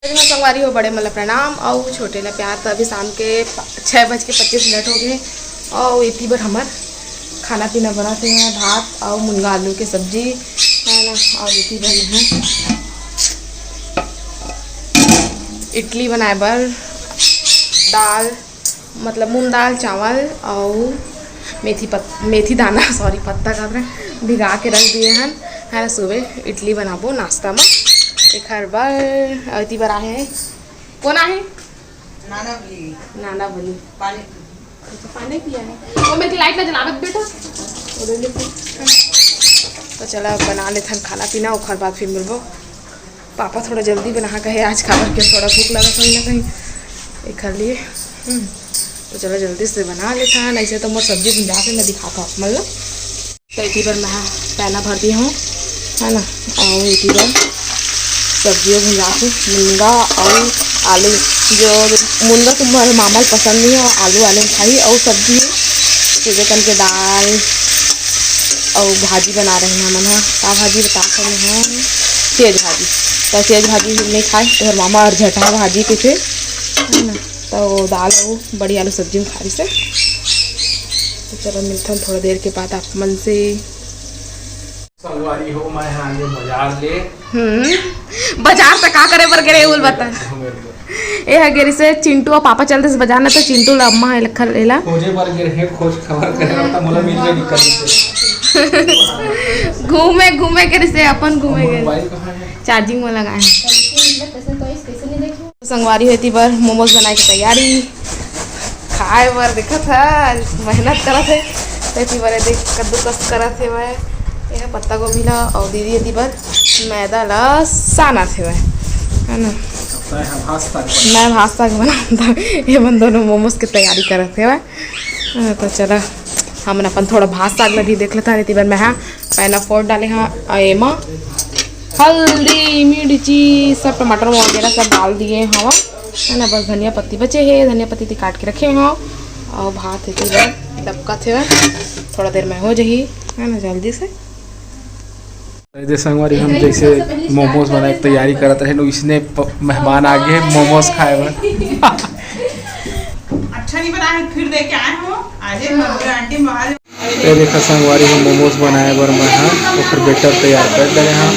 संगवारी हो बड़े मतलब प्रणाम और छोटे ला प्यार। तो अभी शाम के 6:25 हो गए और इतनी बार हमार खाना पीना बनाते हैं, भात और मुनगा आलू के सब्जी है ना। और इतनी बार है इडली बनाए बर दाल मतलब मूंग दाल चावल और मेथी दाना सॉरी पत्ता का भिगा के रख दिए हैं है ना। सुबह इडली बनाबो नाश्ता में एक हर बार इतनी बार आए हैं। कौन आए? नाना बोली पानी पिया है वो मेरी लाइट ना जलावत बेटा। तो चला बना लेते हैं खाना पीना और बाद फिर मिलबो। पापा थोड़ा जल्दी बना कहे आज खाकर के थोड़ा भूख लगा कहीं ना कहीं एक कर लिए। तो चलो जल्दी से बना लेता है, नहीं से तो मैं सब्जी भुंजा के मैं दिखाता हूँ मतलब। तो इतनी बार मैं पैना भर दी हूँ है ना। और इतनी बार सब्जियों भुंजा के मुनगा और आलू जो मुनगा तो मामा पसंद नहीं है और आलू आलू खाई और सब्जी सीधे करके दाल और भाजी बना रहे हैं मन। का भाजी बता सकते हैं? तेज भाजी। तो तेज भाजी नहीं खाए तो मामा और झटा भाजी के थे है ना। तो दाल और बड़ी आलू सब्जी में खाई से। तो चलो मिलता हूँ थोड़ा देर के बाद आप मन से। संगवारी हो मैं हाँ ये बाजार ले बाजार तक का करे बर गिरे उल बता ए है गिरी से चिंटू और पापा चलते से बाजार ना तो चिंटू ला अम्मा है लखल लेला खोजे बर गिरे है खोज खबर करे त मोला मिलबे नहीं करे। घूमे घूमे के से अपन घूमे गए मोबाइल कहां है? चार्जिंग में लगाए हैं। संगवारी होती बार मोमोज बनाए की तैयारी खाए बार देखा था मेहनत करत है। तो बार देख कद्दूकस करत है वह यह पत्ता गोभी ला और दीदी इतनी बार मैदा ला साना थे वह है ना। मैं भास्ता बनाता ये बन दोनों मोमोज की तैयारी करत थे वह। तो चला हम अपन थोड़ा भात साग भी देख लेता है। बार मैं हाँ पैना फोड़ डाले हाँ एमा हल्दी मिर्ची सब टमाटर वगैरह सब डाल दिए हवा है ना। बस धनिया पत्ती बचे है, धनिया पत्ती काट के रखे हैं और भात इतनी बार दबका थे थोड़ा देर में हो जाही है ना जल्दी से। संगवारी हम जैसे मोमोज बनाए की तैयारी करते रहे इसने मेहमान आ गए मोमोज खाए बर। अच्छा नहीं बनाए फिर दे के आए हो आज आंटी महाल। ये देखा संगवारी हम मोमोज बनाए बर मैं हाँ फिर बेटर तैयार कर डले हाँ।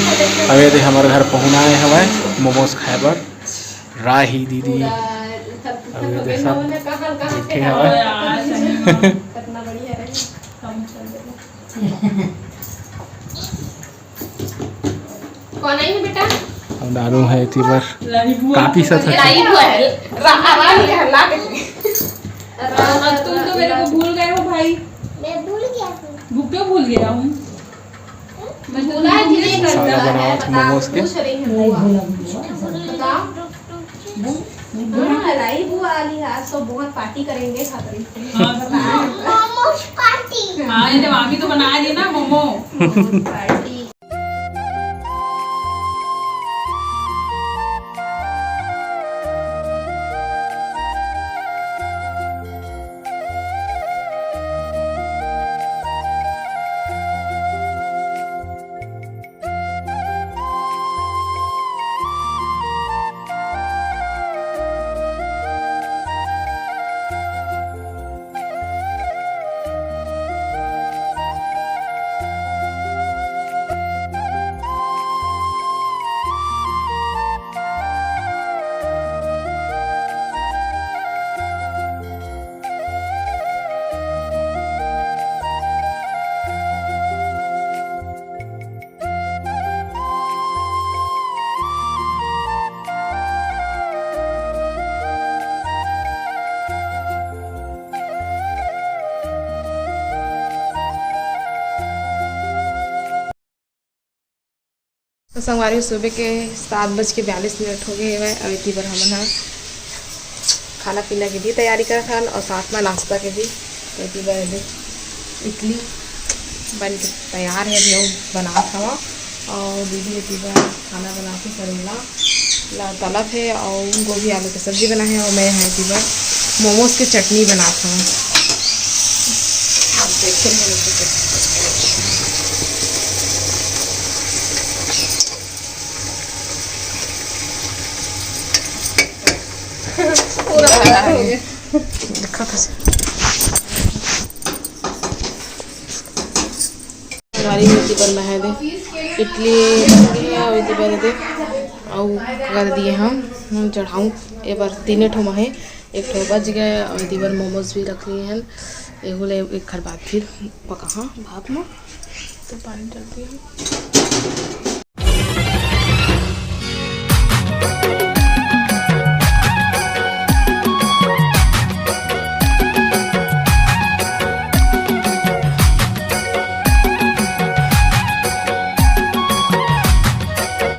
अवे दे हमारे घर पहुँच आए हवा मोमोज खाए बर राही दीदी अवे दे सब बैठे हवा। कौन आई है बेटा? हम डालू है इतनी बार काफी सच तुम तो मेरे को भूल गए हो भाई। मैं भूल गया हूँ। क्यों भूल गया हूँ? मैं भूला है मोमोज के लाई बुआ वाली आज तो बहुत पार्टी करेंगे खातिर। मोमोज पार्टी। हाँ ये मामी तो बना दी ना मोमो पार्टी। तो संगवारी सुबह के 7:42 हो गए हैं। अब इतनी बार हम खाना पीना के भी तैयारी कर था और साथ में नाश्ता के भी। तो इतनी बार इडली बन के तैयार है अभी बना था और दीदी इतनी बार खाना बना के करेला तलब है और गोभी आलू की सब्ज़ी बना है और मैं है इतनी बार मोमोज की चटनी बना था। देखें पूरा भरा हो गया देखा था हमारी मिट्टी पर मैं दे इडली बन गई है और पर दे और कर दिए हम चढ़ाऊँ ए बार 3 ठो में एक ठो बच गए और दी बार मोमोज भी रख लिए हैं एगो ले एक घर बाद फिर पका हाँ भाप में तो पानी डालती हूँ